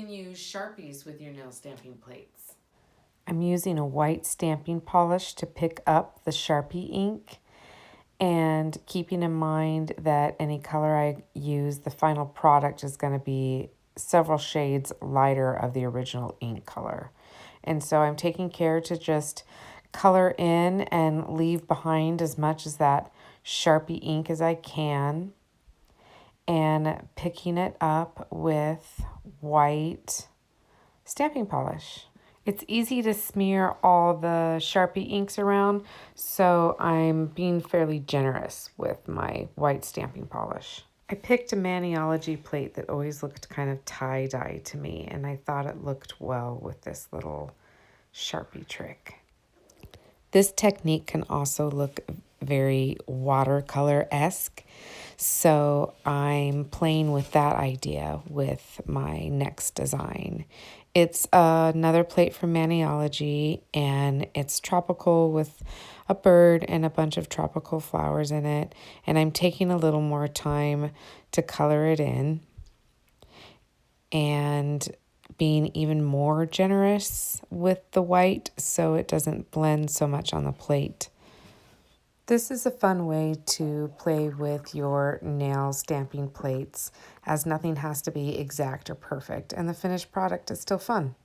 can use Sharpies with your nail stamping plates. I'm using a white stamping polish to pick up the Sharpie ink, and keeping in mind that any color I use, the final product is going to be several shades lighter of the original ink color. And so I'm taking care to just color in and leave behind as much as that Sharpie ink as I can, and picking it up with white stamping polish. It's easy to smear all the Sharpie inks around, so I'm being fairly generous with my white stamping polish. I picked a Maniology plate that always looked kind of tie-dye to me, and I thought it looked well with this little Sharpie trick. This technique can also look very watercolor-esque, so I'm playing with that idea with my next design. It's another plate from Maniology, and it's tropical with a bird and a bunch of tropical flowers in it, and I'm taking a little more time to color it in and being even more generous with the white so it doesn't blend so much on the plate. This is a fun way to play with your nail stamping plates, as nothing has to be exact or perfect, and the finished product is still fun.